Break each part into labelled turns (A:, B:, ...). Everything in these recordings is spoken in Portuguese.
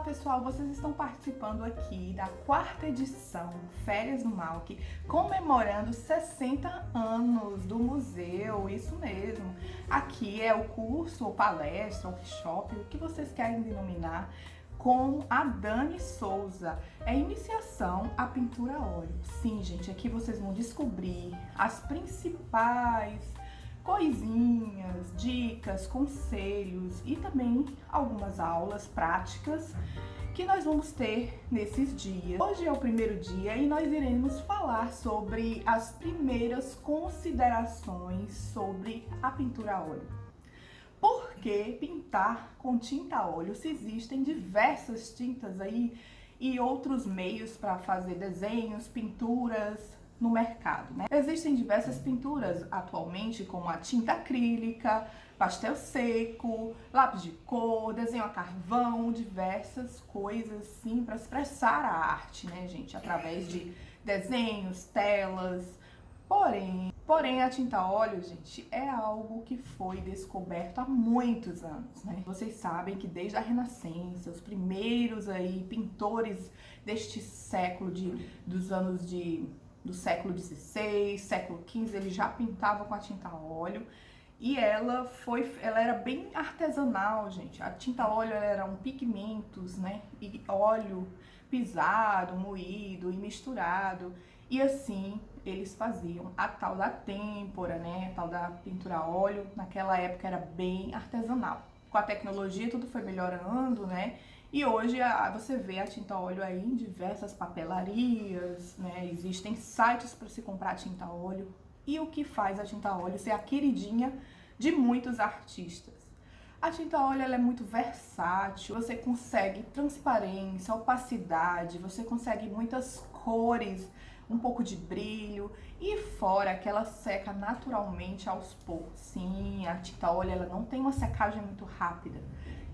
A: pessoal, vocês estão participando aqui da 4ª edição Férias no Malc, comemorando 60 anos do museu, isso mesmo. Aqui é o curso, ou palestra, workshop, o que vocês querem denominar, com a Dani Souza. É iniciação à pintura a óleo. Sim, gente, aqui vocês vão descobrir as principais coisinhas, dicas, conselhos e também algumas aulas práticas que nós vamos ter nesses dias. Hoje é o primeiro dia e nós iremos falar sobre as primeiras considerações sobre a pintura a óleo. Por que pintar com tinta a óleo? Se existem diversas tintas aí e outros meios para fazer desenhos, pinturas no mercado, né? Existem diversas pinturas atualmente, como a tinta acrílica, pastel seco, lápis de cor, desenho a carvão, diversas coisas sim para expressar a arte, né, gente? Através de desenhos, telas. Porém, a tinta a óleo, gente, é algo que foi descoberto há muitos anos, né? Vocês sabem que desde a Renascença, os primeiros aí pintores deste século, do século XVI, século XV, eles já pintavam com a tinta a óleo e ela era bem artesanal, gente. A tinta a óleo eram pigmentos, né? E óleo pisado, moído e misturado. E assim eles faziam a tal da têmpora, né? A tal da pintura a óleo. Naquela época era bem artesanal. Com a tecnologia tudo foi melhorando, né? E hoje você vê a tinta a óleo aí em diversas papelarias, né? Existem sites para se comprar tinta a óleo. E o que faz a tinta a óleo ser a queridinha de muitos artistas? A tinta a óleo ela é muito versátil, você consegue transparência, opacidade, você consegue muitas cores, um pouco de brilho e fora que ela seca naturalmente aos poucos. Sim, a tinta a óleo ela não tem uma secagem muito rápida.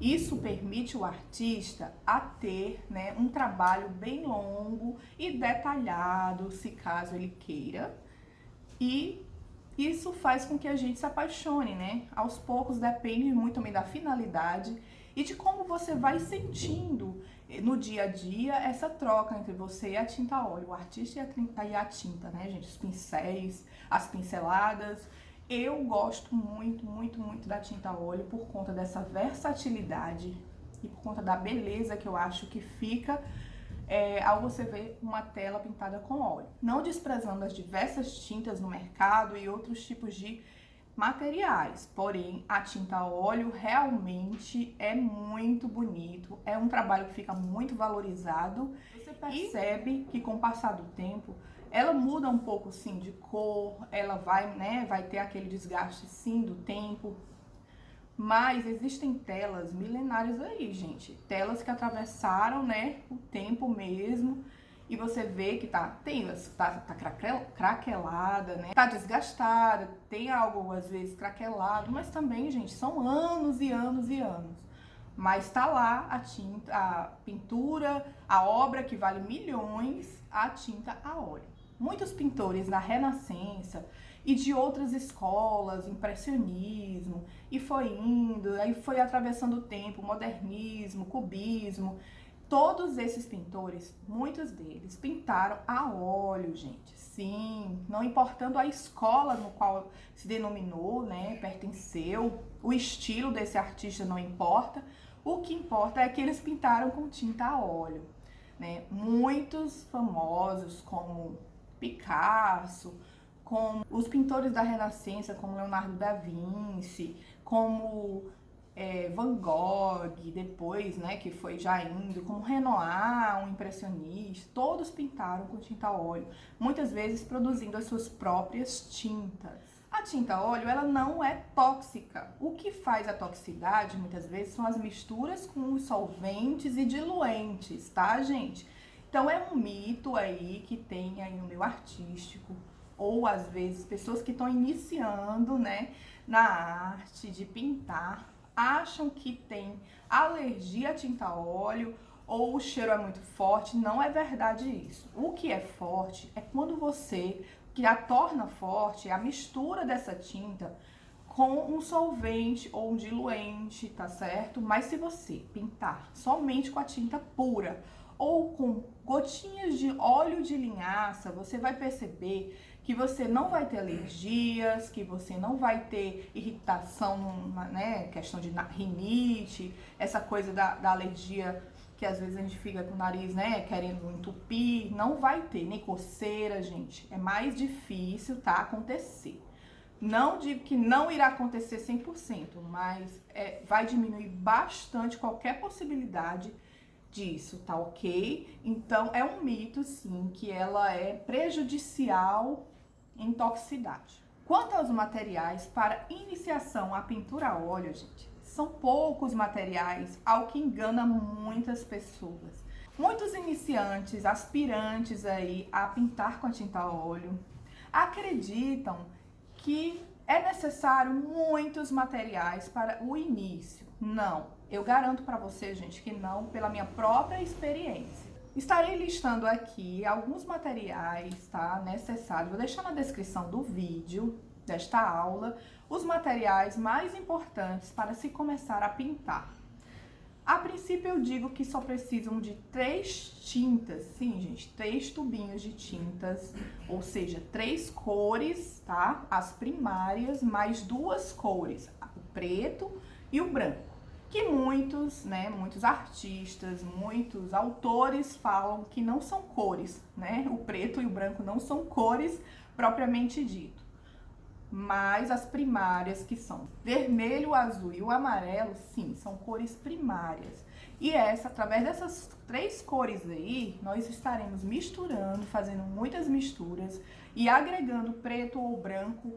A: Isso permite o artista a ter, né, um trabalho bem longo e detalhado, se caso ele queira. E isso faz com que a gente se apaixone, né? Aos poucos depende muito também da finalidade e de como você vai sentindo no dia a dia essa troca entre você e a tinta a óleo, o artista e a tinta, né, gente? Os pincéis, as pinceladas. Eu gosto muito da tinta a óleo por conta dessa versatilidade e por conta da beleza que eu acho que fica ao você ver uma tela pintada com óleo. Não desprezando as diversas tintas no mercado e outros tipos de materiais, porém a tinta a óleo realmente é muito bonito, é um trabalho que fica muito valorizado. Você percebe que com o passar do tempo ela muda um pouco sim de cor, ela vai ter aquele desgaste sim do tempo, mas existem telas milenárias aí, gente, telas que atravessaram, né, o tempo mesmo. E você vê que tá craquelada, né? Tá desgastada, tem algo às vezes craquelado, mas também, gente, são anos e anos e anos. Mas tá lá a tinta, a pintura, a obra que vale milhões, a tinta a óleo. Muitos pintores da Renascença e de outras escolas, impressionismo, e foi indo, aí foi atravessando o tempo, modernismo, cubismo. Todos esses pintores, muitos deles, pintaram a óleo, gente. Sim, não importando a escola no qual se denominou, né, pertenceu, o estilo desse artista não importa. O que importa é que eles pintaram com tinta a óleo, né? Muitos famosos, como Picasso, como os pintores da Renascença, como Leonardo da Vinci, como Van Gogh, depois, né, que foi já indo, como Renoir, um impressionista, todos pintaram com tinta a óleo, muitas vezes produzindo as suas próprias tintas. A tinta a óleo, ela não é tóxica. O que faz a toxicidade, muitas vezes, são as misturas com os solventes e diluentes, tá, gente? Então é um mito aí que tem aí no meio artístico, ou às vezes pessoas que estão iniciando, né, na arte de pintar, acham que tem alergia à tinta a óleo ou o cheiro é muito forte. Não é verdade isso. O que é forte é quando que a torna forte é a mistura dessa tinta com um solvente ou um diluente, tá certo? Mas se você pintar somente com a tinta pura ou com gotinhas de óleo de linhaça, você vai perceber que você não vai ter alergias, que você não vai ter irritação, né? Questão de rinite, essa coisa da alergia que às vezes a gente fica com o nariz, né, querendo entupir, não vai ter, nem coceira, gente. É mais difícil, tá, acontecer. Não digo que não irá acontecer 100%, mas vai diminuir bastante qualquer possibilidade disso, tá ok? Então, é um mito, sim, que ela é prejudicial em toxicidade. Quanto aos materiais para iniciação à pintura a óleo, gente, são poucos materiais, ao que engana muitas pessoas. Muitos iniciantes, aspirantes aí a pintar com a tinta a óleo, acreditam que é necessário muitos materiais para o início. Não, eu garanto para você, gente, que não, pela minha própria experiência. Estarei listando aqui alguns materiais, tá, necessários. Vou deixar na descrição do vídeo desta aula os materiais mais importantes para se começar a pintar. A princípio eu digo que só precisam de 3 tintas, sim, gente, 3 tubinhos de tintas, ou seja, 3 cores, tá? As primárias, mais 2 cores, o preto e o branco. Que muitos, né, muitos artistas, muitos autores falam que não são cores, né? O preto e o branco não são cores propriamente dito. Mas as primárias, que são vermelho, o azul e o amarelo, sim, são cores primárias. E através dessas 3 cores aí, nós estaremos misturando, fazendo muitas misturas e agregando preto ou branco,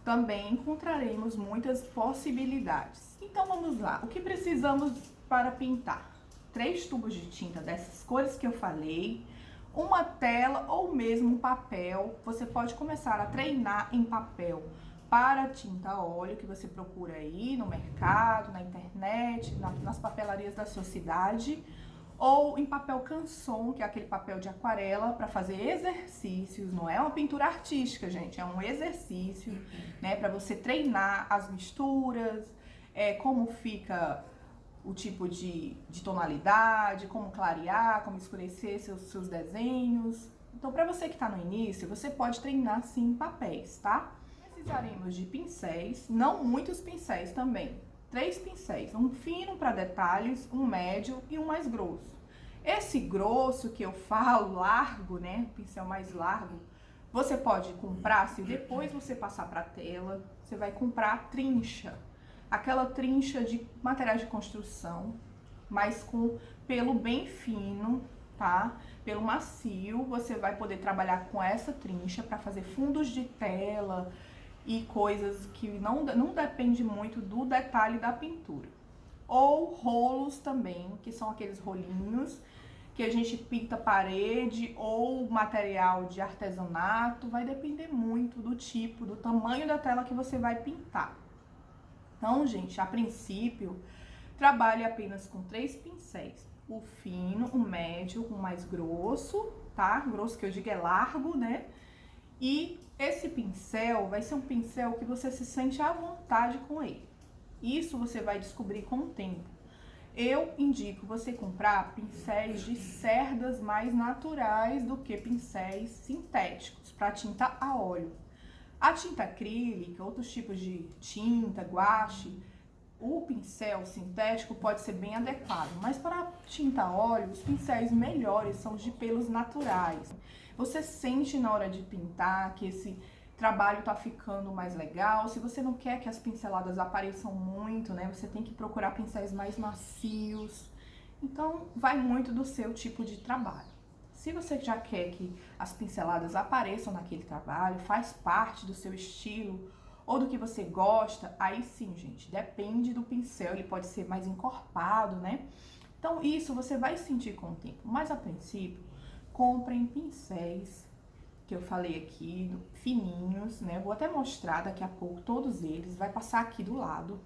A: também encontraremos muitas possibilidades. Então vamos lá, o que precisamos para pintar? 3 tubos de tinta dessas cores que eu falei, uma tela ou mesmo um papel. Você pode começar a treinar em papel para tinta a óleo, que você procura aí no mercado, na internet, nas papelarias da sua cidade, ou em papel canson, que é aquele papel de aquarela, para fazer exercícios. Não é uma pintura artística, gente, é um exercício, né, para você treinar as misturas, como fica o tipo de tonalidade, como clarear, como escurecer seus desenhos. Então, para você que está no início, você pode treinar sim em papéis, tá? Precisaremos de pincéis, não muitos pincéis também. 3 pincéis, um fino para detalhes, um médio e um mais grosso. Esse grosso que eu falo, largo, né, pincel mais largo, você pode comprar, se depois você passar para a tela, você vai comprar a trincha. Aquela trincha de materiais de construção, mas com pelo bem fino, tá? Pelo macio, você vai poder trabalhar com essa trincha para fazer fundos de tela e coisas que não depende muito do detalhe da pintura. Ou rolos também, que são aqueles rolinhos que a gente pinta parede ou material de artesanato, vai depender muito do tipo, do tamanho da tela que você vai pintar. Então, gente, a princípio, trabalhe apenas com 3 pincéis. O fino, o médio, o mais grosso, tá? Grosso que eu digo é largo, né? E esse pincel vai ser um pincel que você se sente à vontade com ele. Isso você vai descobrir com o tempo. Eu indico você comprar pincéis de cerdas mais naturais do que pincéis sintéticos para tinta a óleo. A tinta acrílica, outros tipos de tinta, guache, o pincel sintético pode ser bem adequado, mas para tinta a óleo, os pincéis melhores são os de pelos naturais. Você sente na hora de pintar que esse trabalho tá ficando mais legal. Se você não quer que as pinceladas apareçam muito, né, você tem que procurar pincéis mais macios. Então, vai muito do seu tipo de trabalho. Se você já quer que as pinceladas apareçam naquele trabalho, faz parte do seu estilo ou do que você gosta, aí sim, gente, depende do pincel, ele pode ser mais encorpado, né? Então, isso você vai sentir com o tempo. Mas, a princípio, comprem pincéis, que eu falei aqui, fininhos, né? Vou até mostrar daqui a pouco todos eles, vai passar aqui do lado.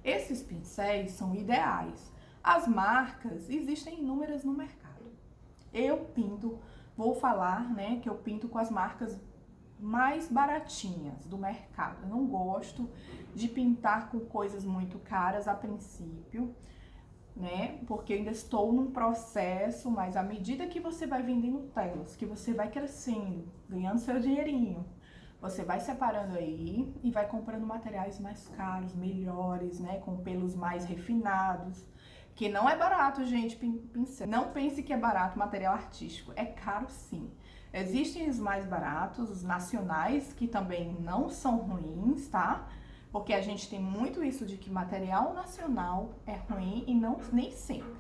A: Esses pincéis são ideais. As marcas, existem inúmeras no mercado. Eu pinto, vou falar, né, que eu pinto com as marcas mais baratinhas do mercado. Eu não gosto de pintar com coisas muito caras a princípio, né? Porque eu ainda estou num processo, mas à medida que você vai vendendo telas, que você vai crescendo, ganhando seu dinheirinho, você vai separando aí e vai comprando materiais mais caros, melhores, né? Com pelos mais refinados. Que não é barato, gente, pincel. Não pense que é barato material artístico. É caro, sim. Existem os mais baratos, os nacionais, que também não são ruins, tá? Porque a gente tem muito isso de que material nacional é ruim e não nem sempre.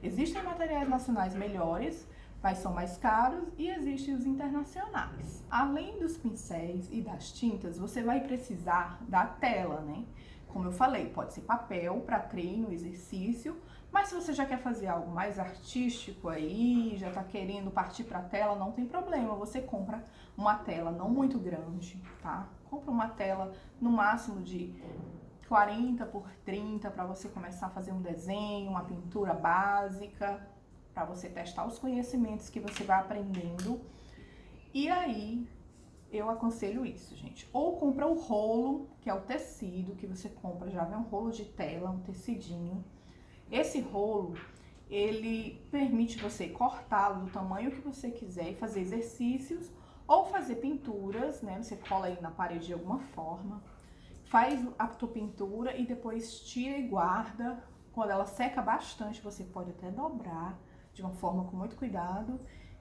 A: Existem materiais nacionais melhores, mas são mais caros, e existem os internacionais. Além dos pincéis e das tintas, você vai precisar da tela, né? Como eu falei, pode ser papel para treino, exercício, mas se você já quer fazer algo mais artístico aí, já tá querendo partir para tela, não tem problema, você compra uma tela não muito grande, tá? Compra uma tela no máximo de 40 por 30 para você começar a fazer um desenho, uma pintura básica, para você testar os conhecimentos que você vai aprendendo. E aí, eu aconselho isso, gente. Ou compra o rolo, que é o tecido que você compra, já vem um rolo de tela, um tecidinho. Esse rolo, ele permite você cortá-lo do tamanho que você quiser e fazer exercícios ou fazer pinturas, né? Você cola ele na parede de alguma forma, faz a tua pintura e depois tira e guarda. Quando ela seca bastante, você pode até dobrar de uma forma com muito cuidado,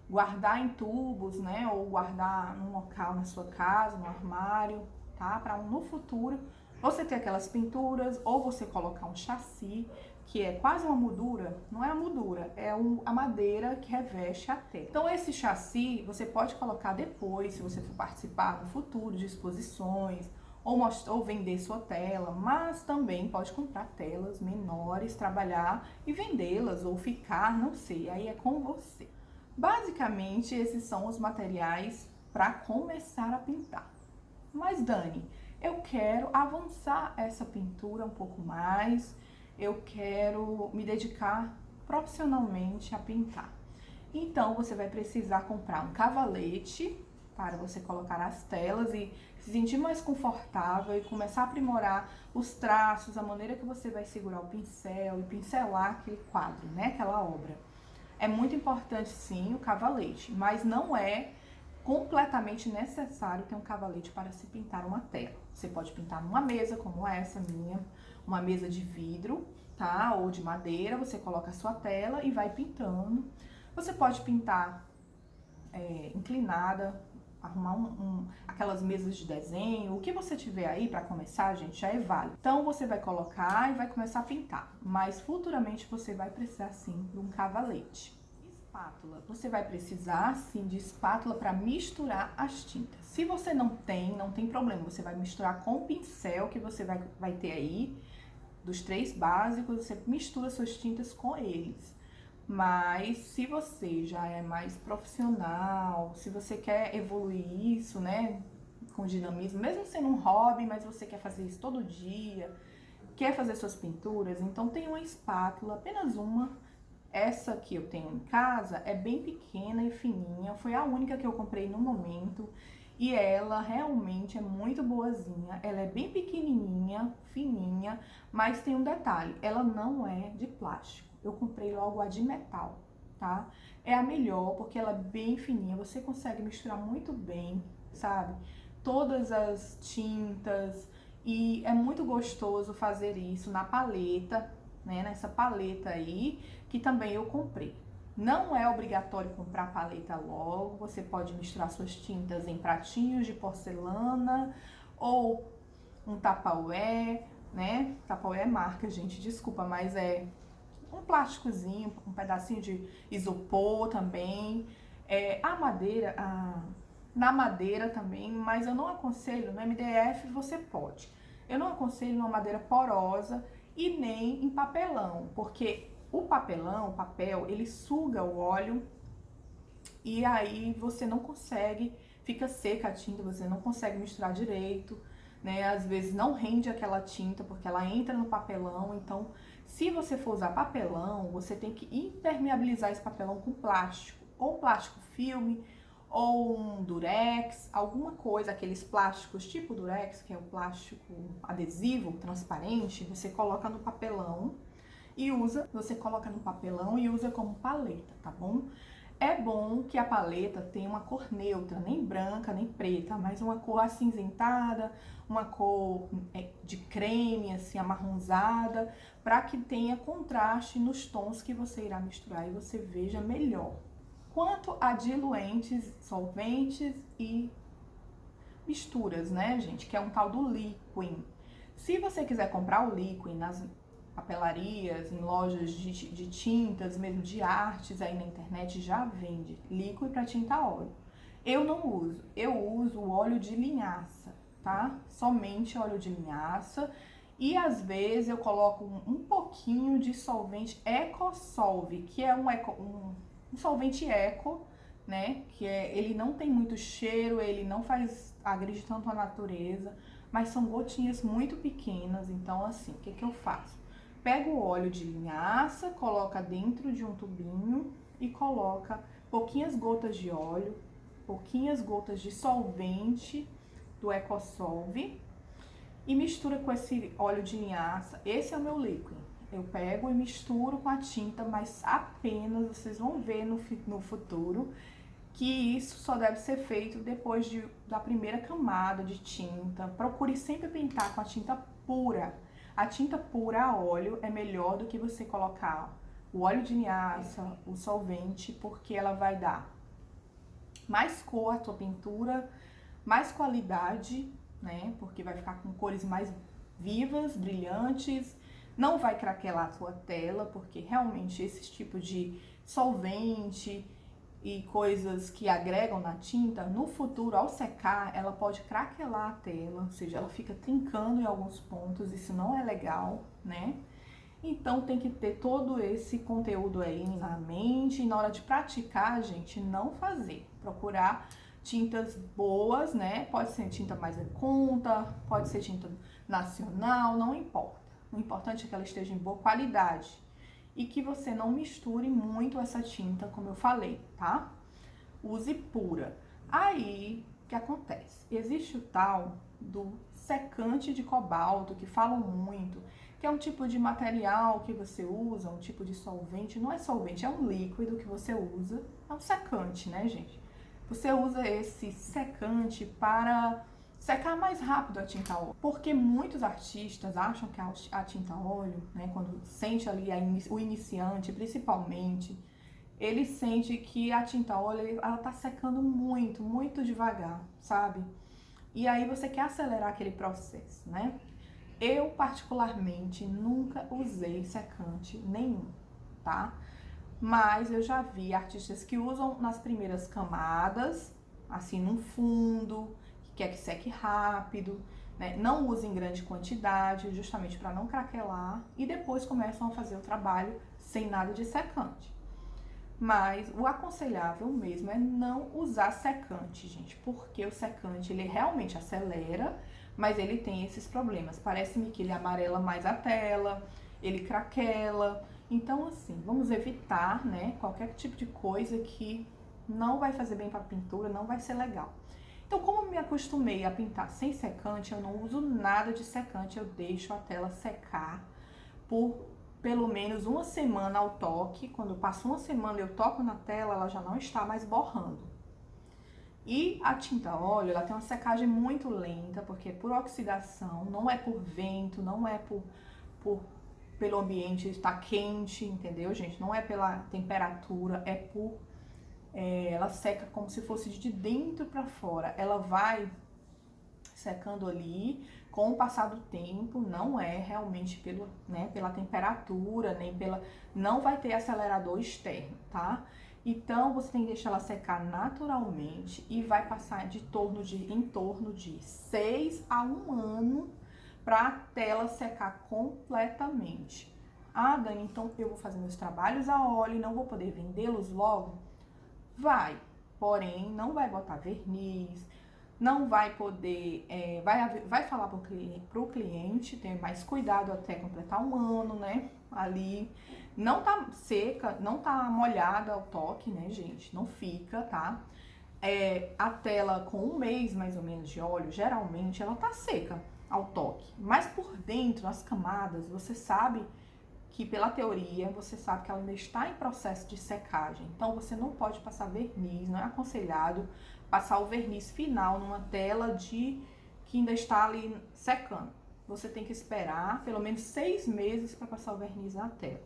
A: guardar em tubos, né? Ou guardar num local na sua casa, no armário, tá? Para no futuro você ter aquelas pinturas, ou você colocar um chassi, que é quase uma moldura, não é a moldura, é a madeira que reveste a tela. Então esse chassi você pode colocar depois, se você for participar no futuro de exposições, ou vender sua tela, mas também pode comprar telas menores, trabalhar e vendê-las, ou ficar, não sei, aí é com você. Basicamente, esses são os materiais para começar a pintar. Mas Dani, eu quero avançar essa pintura um pouco mais, eu quero me dedicar profissionalmente a pintar. Então, você vai precisar comprar um cavalete para você colocar as telas e se sentir mais confortável e começar a aprimorar os traços, a maneira que você vai segurar o pincel e pincelar aquele quadro, né, aquela obra. É muito importante, sim, o cavalete, mas não é completamente necessário ter um cavalete para se pintar uma tela. Você pode pintar numa mesa como essa minha, uma mesa de vidro, tá? Ou de madeira, você coloca a sua tela e vai pintando. Você pode pintar inclinada, arrumar aquelas mesas de desenho, o que você tiver aí para começar, gente, já é válido. Então você vai colocar e vai começar a pintar, mas futuramente você vai precisar sim de um cavalete. Espátula, você vai precisar sim de espátula para misturar as tintas. Se você não tem problema, você vai misturar com o pincel que você vai ter aí, dos 3 básicos, você mistura suas tintas com eles. Mas se você já é mais profissional, se você quer evoluir isso, né, com dinamismo, mesmo sendo um hobby, mas você quer fazer isso todo dia, quer fazer suas pinturas, então tem uma espátula, apenas uma. Essa que eu tenho em casa é bem pequena e fininha, foi a única que eu comprei no momento e ela realmente é muito boazinha. Ela é bem pequenininha, fininha, mas tem um detalhe, ela não é de plástico. Eu comprei logo a de metal, tá? É a melhor porque ela é bem fininha, você consegue misturar muito bem, sabe? Todas as tintas e é muito gostoso fazer isso na paleta, né? Nessa paleta aí, que também eu comprei. Não é obrigatório comprar paleta logo, você pode misturar suas tintas em pratinhos de porcelana ou um Tupperware, né? Tupperware é marca, gente, desculpa, mas é um plásticozinho, um pedacinho de isopor também. A madeira, na madeira também, mas eu não aconselho, no MDF você pode. Eu não aconselho uma madeira porosa e nem em papelão, porque o papel, ele suga o óleo e aí você não consegue, fica seca a tinta, você não consegue misturar direito, né? Às vezes não rende aquela tinta porque ela entra no papelão, então se você for usar papelão, você tem que impermeabilizar esse papelão com plástico, ou plástico filme, ou um durex, alguma coisa, aqueles plásticos tipo durex, que é o plástico adesivo, transparente, você coloca no papelão e usa, como paleta, tá bom? É bom que a paleta tenha uma cor neutra, nem branca, nem preta, mas uma cor acinzentada, uma cor de creme, assim, amarronzada, para que tenha contraste nos tons que você irá misturar e você veja melhor. Quanto a diluentes, solventes e misturas, né, gente, que é um tal do Liquin. Se você quiser comprar o Liquin nas papelarias, em lojas de tintas, mesmo de artes, aí na internet já vende Liquin para tinta a óleo. Eu não uso, eu uso o óleo de linhaça, tá? Somente óleo de linhaça. E às vezes eu coloco um pouquinho de solvente EcoSolve, que é um solvente eco, né? Ele não tem muito cheiro, ele não faz agredir tanto a natureza, mas são gotinhas muito pequenas. Então, assim, o que eu faço? Pego o óleo de linhaça, coloca dentro de um tubinho e coloca pouquinhas gotas de óleo, pouquinhas gotas de solvente do EcoSolve e mistura com esse óleo de linhaça. Esse é o meu líquido. Eu pego e misturo com a tinta, mas apenas, vocês vão ver no futuro, que isso só deve ser feito depois da primeira camada de tinta. Procure sempre pintar com a tinta pura. A tinta pura a óleo é melhor do que você colocar o óleo de linhaça, o solvente, porque ela vai dar mais cor à tua pintura, mais qualidade, né? Porque vai ficar com cores mais vivas, brilhantes. Não vai craquelar a tua tela, porque realmente esse tipo de solvente e coisas que agregam na tinta, no futuro, ao secar, ela pode craquelar a tela, ou seja, ela fica trincando em alguns pontos, isso não é legal, né? Então tem que ter todo esse conteúdo aí na mente e na hora de praticar, gente, não fazer. Procurar tintas boas, né? Pode ser tinta mais em conta, pode ser tinta nacional, não importa. O importante é que ela esteja em boa qualidade e que você não misture muito essa tinta, como eu falei, tá? Use pura. Aí, o que acontece? Existe o tal do secante de cobalto, que falam muito, que é um tipo de material que você usa, um tipo de solvente. Não é solvente, é um líquido que você usa, é um secante, né, gente? Você usa esse secante para secar mais rápido a tinta a óleo, porque muitos artistas acham que a tinta a óleo, né, quando sente ali o iniciante, principalmente, ele sente que a tinta a óleo, ela tá secando muito, muito devagar, sabe? E aí você quer acelerar aquele processo, né? Eu, particularmente, nunca usei secante nenhum, tá? Mas eu já vi artistas que usam nas primeiras camadas, assim, num fundo, que quer que seque rápido, né? Não use em grande quantidade, justamente para não craquelar, e depois começam a fazer o trabalho sem nada de secante. Mas o aconselhável mesmo é não usar secante, gente, porque o secante, ele realmente acelera, mas ele tem esses problemas. Parece-me que ele amarela mais a tela, ele craquela. Então, assim, vamos evitar, né, qualquer tipo de coisa que não vai fazer bem para a pintura, não vai ser legal. Então, como eu me acostumei a pintar sem secante, eu não uso nada de secante, eu deixo a tela secar por pelo menos uma semana ao toque. Quando passa uma semana e eu toco na tela, ela já não está mais borrando. E a tinta a óleo, ela tem uma secagem muito lenta, porque é por oxidação, não é por vento, não é pelo ambiente estar quente, entendeu, gente? Não é pela temperatura, ela seca como se fosse de dentro para fora. Ela vai secando ali com o passar do tempo, não é realmente pela temperatura, nem não vai ter acelerador externo, tá? Então você tem que deixar ela secar naturalmente e vai passar em torno de 6 a 1 ano para a tela secar completamente. Ah, Dani, então eu vou fazer meus trabalhos a óleo e não vou poder vendê-los logo? Vai, porém não vai botar verniz, não vai poder, vai falar pro cliente ter mais cuidado até completar um ano, né? Ali não tá seca, não tá molhada ao toque, né, gente? Não fica, tá? a tela com 1 mês mais ou menos de óleo, geralmente ela tá seca ao toque. Mas por dentro, as camadas, você sabe que pela teoria, você sabe que ela ainda está em processo de secagem. Então você não pode passar verniz, não é aconselhado passar o verniz final numa tela que ainda está ali secando. Você tem que esperar pelo menos 6 meses para passar o verniz na tela,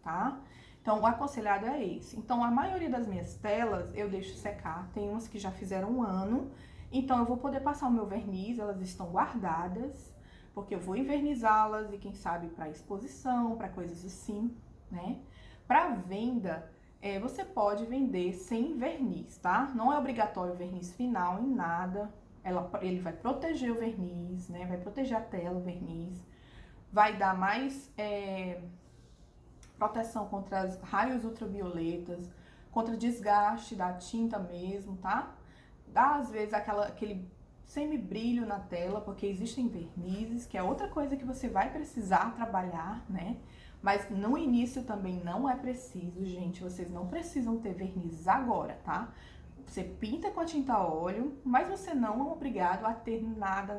A: tá? Então, o aconselhado é esse. Então, a maioria das minhas telas eu deixo secar. Tem umas que já fizeram 1 ano. Então, eu vou poder passar o meu verniz, elas estão guardadas, porque eu vou invernizá-las e quem sabe para exposição, para coisas assim, né? Para venda, você pode vender sem verniz, tá? Não é obrigatório verniz final em nada. Ele vai proteger o verniz, né? Vai proteger a tela, o verniz. Vai dar mais proteção contra os raios ultravioletas, contra desgaste da tinta mesmo, tá? Dá às vezes aquele semi-brilho na tela, porque existem vernizes, que é outra coisa que você vai precisar trabalhar, né? Mas no início também não é preciso, gente, vocês não precisam ter vernizes agora, tá? Você pinta com a tinta a óleo, mas você não é obrigado a ter nada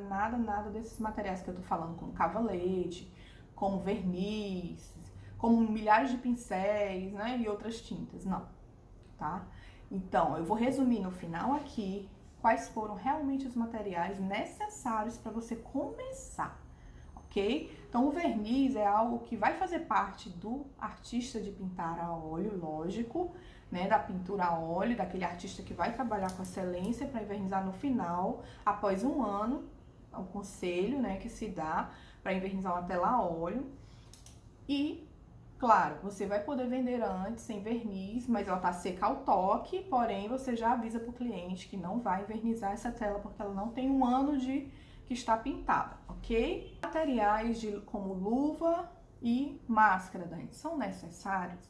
A: desses materiais que eu tô falando, como cavalete, como verniz, como milhares de pincéis, né, e outras tintas, não, tá? Então, eu vou resumir no final aqui quais foram realmente os materiais necessários para você começar, ok? Então, o verniz é algo que vai fazer parte do artista de pintar a óleo, lógico, né, da pintura a óleo, daquele artista que vai trabalhar com excelência para invernizar no final, após 1 ano, é um conselho, né, que se dá para invernizar uma tela a óleo. E claro, você vai poder vender antes sem verniz, mas ela tá seca ao toque, porém você já avisa pro cliente que não vai invernizar essa tela porque ela não tem 1 ano de que está pintada, ok? Materiais como luva e máscara, Dani, são necessários?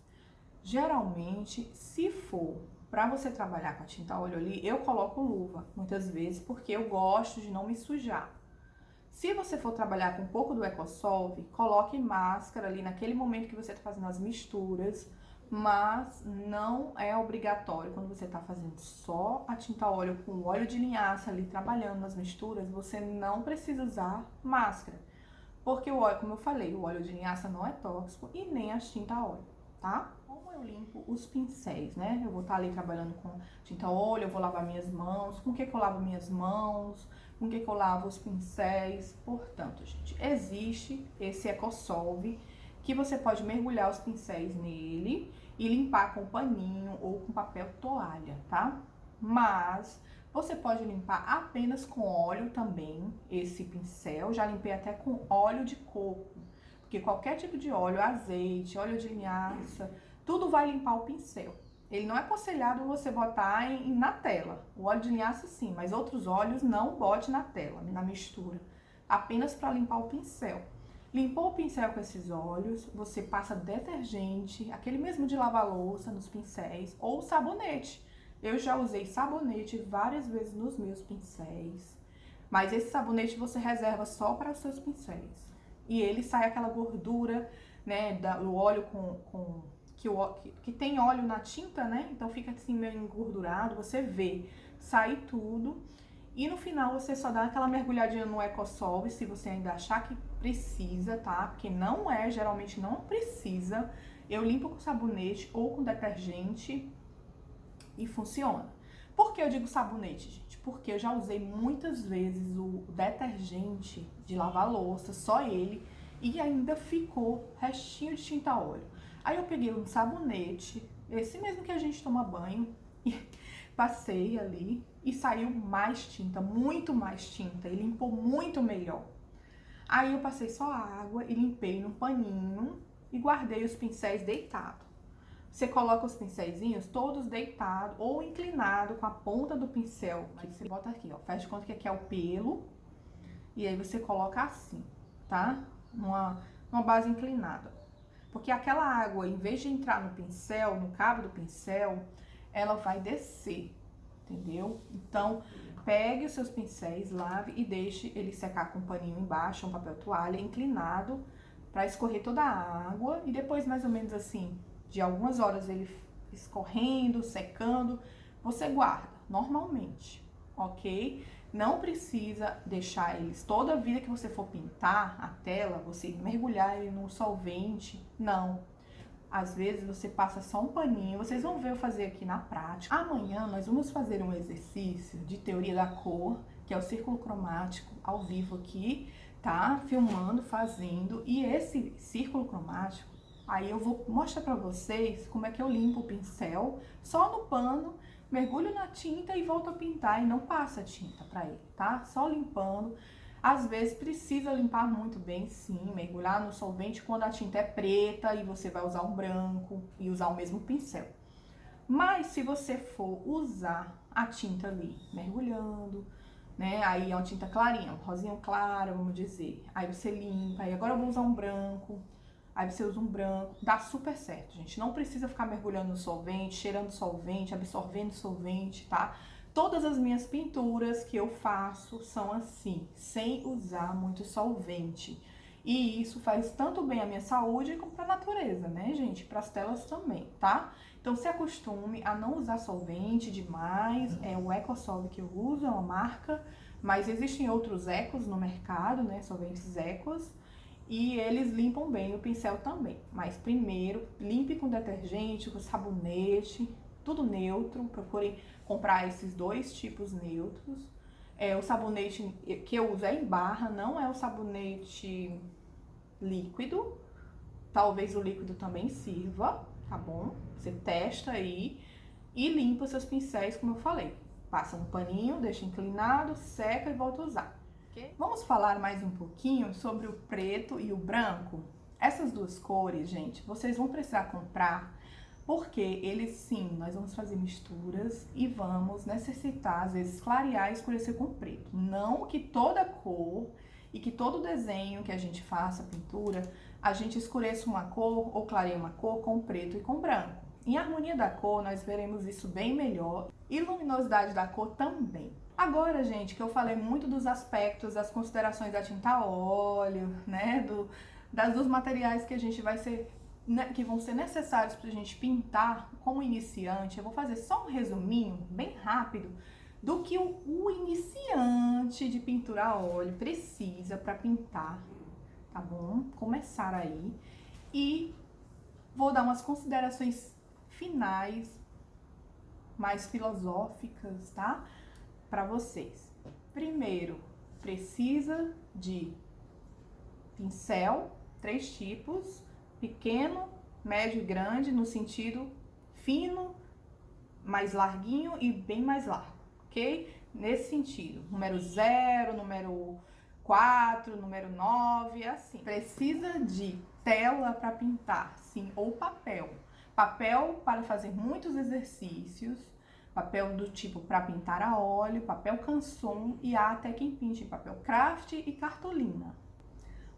A: Geralmente, se for para você trabalhar com a tinta a óleo ali, eu coloco luva, muitas vezes, porque eu gosto de não me sujar. Se você for trabalhar com um pouco do EcoSolve, coloque máscara ali naquele momento que você está fazendo as misturas, mas não é obrigatório. Quando você está fazendo só a tinta a óleo com óleo de linhaça ali trabalhando nas misturas, você não precisa usar máscara. Porque o óleo, como eu falei, o óleo de linhaça não é tóxico e nem a tinta a óleo, tá? Como eu limpo os pincéis, né? Eu vou estar ali trabalhando com tinta a óleo, eu vou lavar minhas mãos. Com o que eu lavo minhas mãos? Com o que eu lavo os pincéis? Portanto, gente, existe esse EcoSolve que você pode mergulhar os pincéis nele e limpar com paninho ou com papel toalha, tá? Mas você pode limpar apenas com óleo também esse pincel. Já limpei até com óleo de coco, porque qualquer tipo de óleo, azeite, óleo de linhaça, tudo vai limpar o pincel. Ele não é aconselhado você botar na tela. O óleo de linhaça sim, mas outros óleos não bote na tela, na mistura. Apenas para limpar o pincel. Limpou o pincel com esses óleos, você passa detergente, aquele mesmo de lavar louça nos pincéis, ou sabonete. Eu já usei sabonete várias vezes nos meus pincéis, mas esse sabonete você reserva só para os seus pincéis. E ele sai aquela gordura, né, do óleo que tem óleo na tinta, né? Então fica assim meio engordurado, você vê, sai tudo. E no final você só dá aquela mergulhadinha no EcoSolve, se você ainda achar que precisa, tá? Porque geralmente não precisa. Eu limpo com sabonete ou com detergente e funciona. Por que eu digo sabonete, gente? Porque eu já usei muitas vezes o detergente de lavar louça, só ele, e ainda ficou restinho de tinta a óleo. Aí eu peguei um sabonete, esse mesmo que a gente toma banho, e passei ali e saiu mais tinta, muito mais tinta, e limpou muito melhor. Aí eu passei só água e limpei num paninho e guardei os pincéis deitados. Você coloca os pincéisinhos todos deitados ou inclinado com a ponta do pincel. Aí você bota aqui, ó, faz de conta que aqui é o pelo. E aí você coloca assim, tá? Numa base inclinada. Porque aquela água, em vez de entrar no pincel, no cabo do pincel, ela vai descer, entendeu? Então, pegue os seus pincéis, lave e deixe ele secar com um paninho embaixo, um papel toalha, inclinado, para escorrer toda a água. E depois, mais ou menos assim, de algumas horas ele escorrendo, secando, você guarda. normalmente, ok? Não precisa deixar eles, toda vida que você for pintar a tela, você mergulhar ele no solvente, não. Às vezes você passa só um paninho, vocês vão ver eu fazer aqui na prática. Amanhã nós vamos fazer um exercício de teoria da cor, que é o círculo cromático, ao vivo aqui, tá? Filmando, fazendo, e esse círculo cromático, aí eu vou mostrar pra vocês como é que eu limpo o pincel, só no pano, mergulho na tinta e volto a pintar, e não passa tinta pra ele, tá? Só limpando. Às vezes precisa limpar muito bem, sim, mergulhar no solvente quando a tinta é preta e você vai usar um branco e usar o mesmo pincel. Mas se você for usar a tinta ali mergulhando, né, aí é uma tinta clarinha, um rosinha clara, vamos dizer, aí você limpa, aí agora eu vou usar um branco, aí você usa um branco, dá super certo, gente. Não precisa ficar mergulhando no solvente, cheirando solvente, absorvendo solvente, tá? Todas as minhas pinturas que eu faço são assim, sem usar muito solvente. E isso faz tanto bem à minha saúde como para a natureza, né, gente? Para as telas também, tá? Então se acostume a não usar solvente demais. É o EcoSolve que eu uso, é uma marca, mas existem outros ecos no mercado, né? Solventes ecos. E eles limpam bem o pincel também. Mas primeiro, limpe com detergente, com sabonete, tudo neutro. Procurem comprar esses dois tipos neutros. O sabonete que eu uso é em barra, não é o sabonete líquido. Talvez o líquido também sirva, tá bom? Você testa aí e limpa seus pincéis, como eu falei. Passa um paninho, deixa inclinado, seca e volta a usar. Okay? Vamos falar mais um pouquinho sobre o preto e o branco. Essas duas cores, gente, vocês vão precisar comprar porque eles, sim, nós vamos fazer misturas e vamos necessitar, às vezes, clarear e escurecer com preto. Não que toda cor e que todo desenho que a gente faça, pintura, a gente escureça uma cor ou clareie uma cor com preto e com branco. Em harmonia da cor, nós veremos isso bem melhor e luminosidade da cor também. Agora, gente, que eu falei muito dos aspectos, das considerações da tinta a óleo, né, dos materiais que a gente vai ser, que vão ser necessários para a gente pintar como iniciante, eu vou fazer só um resuminho bem rápido do que o iniciante de pintura a óleo precisa para pintar, tá bom? Começar aí e vou dar umas considerações finais, mais filosóficas, tá? Para vocês. Primeiro, precisa de pincel, 3 tipos, pequeno, médio e grande, no sentido fino, mais larguinho e bem mais largo, ok? Nesse sentido, número 0, número 4, número 9, assim. Precisa de tela para pintar, sim, ou papel. Papel para fazer muitos exercícios, papel do tipo para pintar a óleo, papel canson e há até quem pinte papel craft e cartolina.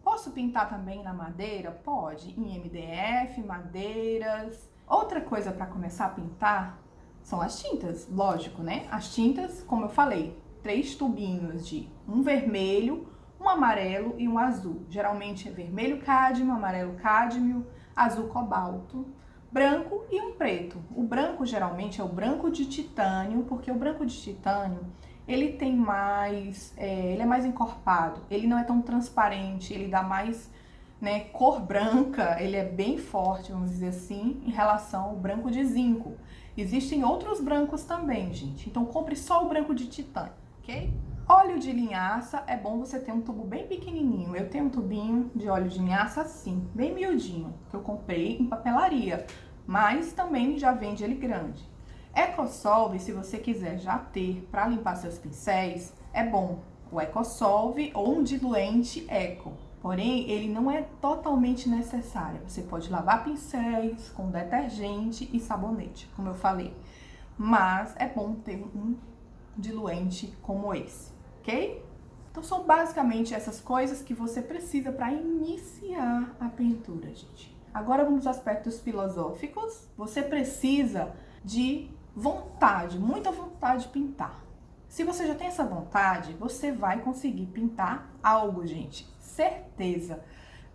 A: Posso pintar também na madeira? Pode, em MDF, madeiras. Outra coisa para começar a pintar são as tintas, lógico, né? As tintas, como eu falei, 3 tubinhos de um vermelho, um amarelo e um azul. Geralmente é vermelho cádmio, amarelo cádmio, azul cobalto, branco e um preto. O branco geralmente é o branco de titânio, porque o branco de titânio ele tem mais, ele é mais encorpado, ele não é tão transparente, ele dá mais, né, cor branca, ele é bem forte, vamos dizer assim, em relação ao branco de zinco. Existem outros brancos também, gente, então compre só o branco de titânio, ok? Óleo de linhaça, é bom você ter um tubo bem pequenininho. Eu tenho um tubinho de óleo de linhaça assim, bem miudinho, que eu comprei em papelaria, mas também já vende ele grande. EcoSolve, se você quiser já ter para limpar seus pincéis, é bom. O EcoSolve ou um diluente Eco. Porém, ele não é totalmente necessário. Você pode lavar pincéis com detergente e sabonete, como eu falei. Mas é bom ter um diluente como esse, ok? Então são basicamente essas coisas que você precisa para iniciar a pintura, gente. Agora vamos aos aspectos filosóficos. Você precisa de vontade, muita vontade de pintar. Se você já tem essa vontade, você vai conseguir pintar algo, gente. Certeza.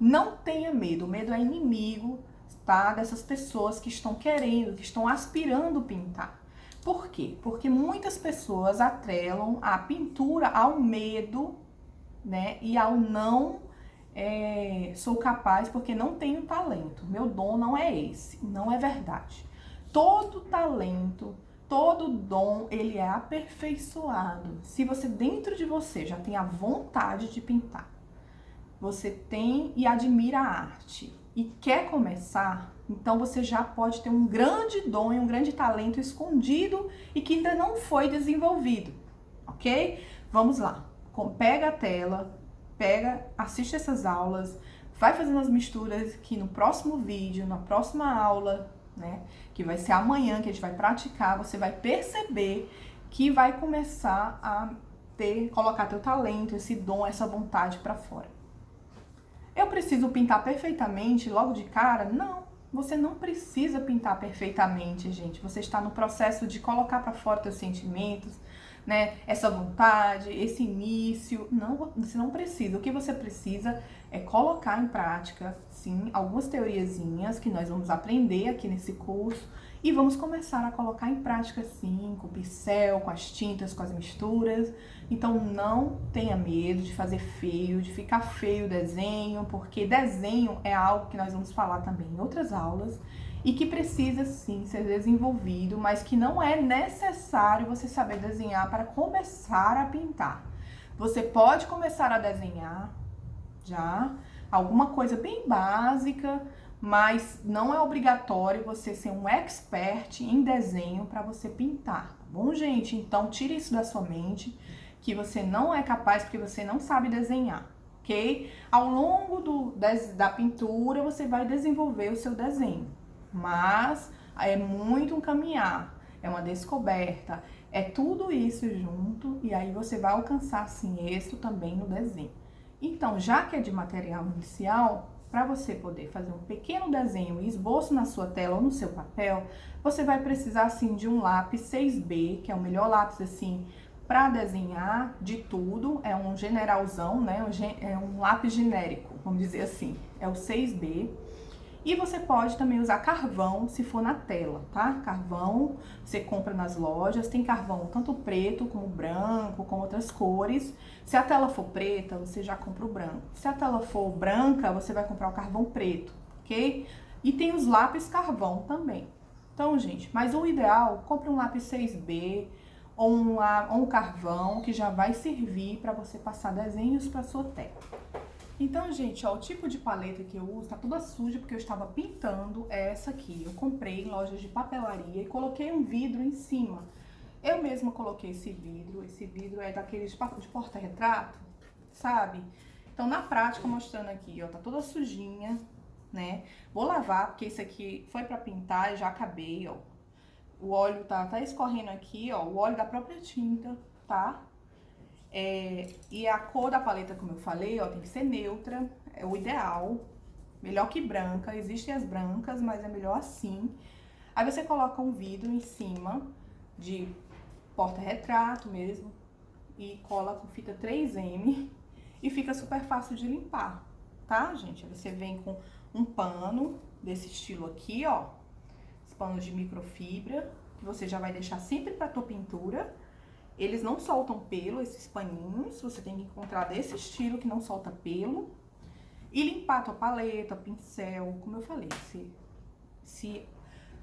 A: Não tenha medo. O medo é inimigo, tá? Dessas pessoas que estão querendo, que estão aspirando pintar. Por quê? Porque muitas pessoas atrelam a pintura ao medo, né? E ao não sou capaz porque não tenho talento. Meu dom não é esse. Não é verdade. Todo talento, todo dom, ele é aperfeiçoado. Se você dentro de você já tem a vontade de pintar, você tem e admira a arte e quer começar, então você já pode ter um grande dom e um grande talento escondido e que ainda não foi desenvolvido, ok? Vamos lá. Pega a tela, assiste essas aulas, vai fazendo as misturas que no próximo vídeo, na próxima aula, né, que vai ser amanhã, que a gente vai praticar, você vai perceber que vai começar a colocar teu talento, esse dom, essa vontade para fora. Eu preciso pintar perfeitamente logo de cara? Não, você não precisa pintar perfeitamente, gente. Você está no processo de colocar para fora teus sentimentos, né? Essa vontade, esse início. Não, você não precisa. O que você precisa é colocar em prática, sim, algumas teoriazinhas que nós vamos aprender aqui nesse curso e vamos começar a colocar em prática, sim, com o pincel, com as tintas, com as misturas. Então não tenha medo de fazer feio, de ficar feio o desenho, porque desenho é algo que nós vamos falar também em outras aulas e que precisa sim ser desenvolvido, mas que não é necessário você saber desenhar para começar a pintar. Você pode começar a desenhar já alguma coisa bem básica, mas não é obrigatório você ser um expert em desenho para você pintar, tá bom, gente? Então tire isso da sua mente, que você não é capaz porque você não sabe desenhar, ok? Ao longo da pintura você vai desenvolver o seu desenho, mas é muito um caminhar, é uma descoberta, é tudo isso junto e aí você vai alcançar sim êxito também no desenho. Então, já que é de material inicial, para você poder fazer um pequeno desenho e esboço na sua tela ou no seu papel, você vai precisar assim de um lápis 6B, que é o melhor lápis assim para desenhar de tudo, é um generalzão, né? É um lápis genérico, vamos dizer assim, é o 6B. E você pode também usar carvão se for na tela, tá? Carvão você compra nas lojas, tem carvão tanto preto como branco, com outras cores. Se a tela for preta, você já compra o branco. Se a tela for branca, você vai comprar o carvão preto, ok? E tem os lápis carvão também. Então, gente, mas o ideal, compre um lápis 6B ou um carvão que já vai servir para você passar desenhos para sua tela. Então, gente, ó, o tipo de paleta que eu uso tá toda suja porque eu estava pintando essa aqui. Eu comprei em lojas de papelaria e coloquei um vidro em cima. Eu mesma coloquei esse vidro é daqueles de porta-retrato, sabe? Então, na prática, mostrando aqui, ó, tá toda sujinha, né? Vou lavar, porque esse aqui foi pra pintar e já acabei, ó. O óleo tá escorrendo aqui, ó, o óleo da própria tinta, tá? E a cor da paleta, como eu falei, ó, tem que ser neutra, é o ideal, melhor que branca. Existem as brancas, mas é melhor assim. Aí você coloca um vidro em cima de porta-retrato mesmo e cola com fita 3M e fica super fácil de limpar, tá, gente? Aí você vem com um pano desse estilo aqui, ó, esse pano de microfibra, que você já vai deixar sempre pra tua pintura. Eles não soltam pelo, esses paninhos, você tem que encontrar desse estilo que não solta pelo. E limpar a tua paleta, pincel, como eu falei, se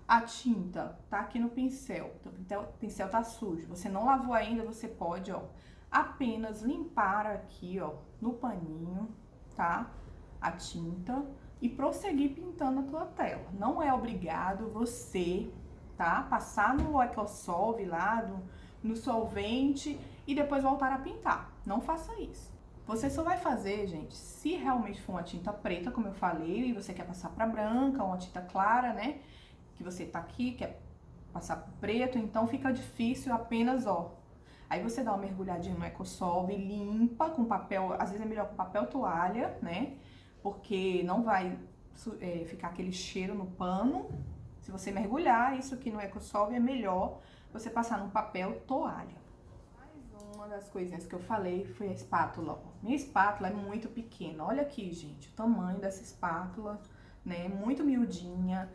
A: a tinta tá aqui no pincel, o pincel tá sujo, você não lavou ainda, você pode, ó, apenas limpar aqui, ó, no paninho, tá? A tinta e prosseguir pintando a tua tela. Não é obrigado você, tá? Passar no Ecosolve lá, no solvente e depois voltar a pintar. Não faça isso. Você só vai fazer, gente, se realmente for uma tinta preta, como eu falei, e você quer passar para branca, uma tinta clara, né? Que você tá aqui, quer passar pro preto, então fica difícil apenas, ó. Aí você dá uma mergulhadinha no Ecosolve, limpa com papel, às vezes é melhor com papel toalha, né? Porque não vai ficar aquele cheiro no pano. Se você mergulhar isso aqui no Ecosolve, é melhor você passar no papel toalha. Mais uma das coisinhas que eu falei foi a espátula. Minha espátula é muito pequena. Olha aqui, gente, o tamanho dessa espátula, né? Muito miudinha.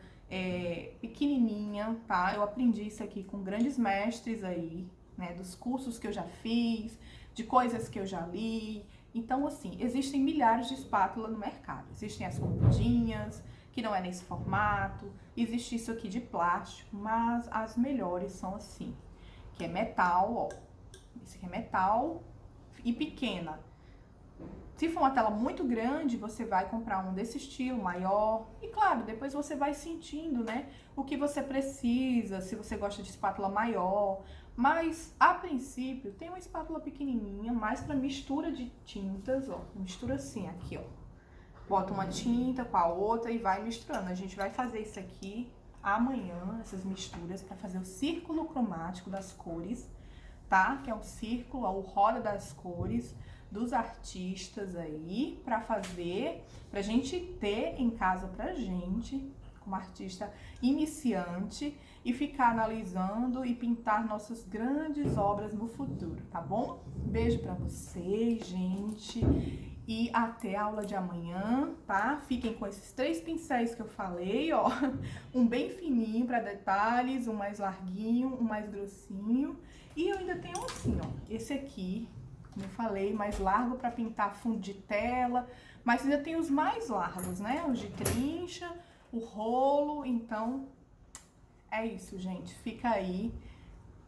A: pequenininha, tá? Eu aprendi isso aqui com grandes mestres aí, né? Dos cursos que eu já fiz, de coisas que eu já li. Então, assim, existem milhares de espátulas no mercado. Existem as compridinhas, que não é nesse formato. Existe isso aqui de plástico, mas as melhores são assim, que é metal, ó. Esse aqui é metal e pequena. Se for uma tela muito grande, você vai comprar um desse estilo, maior. E claro, depois você vai sentindo, né, o que você precisa, se você gosta de espátula maior. Mas, a princípio, tem uma espátula pequenininha, mais para mistura de tintas, ó. Mistura assim, aqui, ó. Bota uma tinta com a outra e vai misturando. A gente vai fazer isso aqui amanhã, essas misturas, para fazer o círculo cromático das cores, tá? Que é um círculo, ó, o roda das cores dos artistas aí, pra fazer, pra gente ter em casa pra gente, como artista iniciante, e ficar analisando e pintar nossas grandes obras no futuro, tá bom? Beijo pra vocês, gente, e até a aula de amanhã, tá? Fiquem com esses 3 pincéis que eu falei, ó, um bem fininho pra detalhes, um mais larguinho, um mais grossinho, e eu ainda tenho assim, ó, esse aqui, como eu falei, mais largo para pintar fundo de tela, mas ainda tem os mais largos, né? Os de trincha, o rolo, então é isso, gente. Fica aí,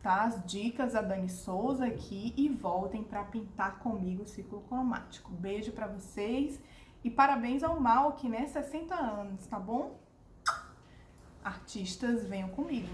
A: tá? As dicas da Dani Souza aqui e voltem para pintar comigo o círculo cromático. Beijo para vocês e parabéns ao Malk, né? 60 anos, tá bom? Artistas, venham comigo.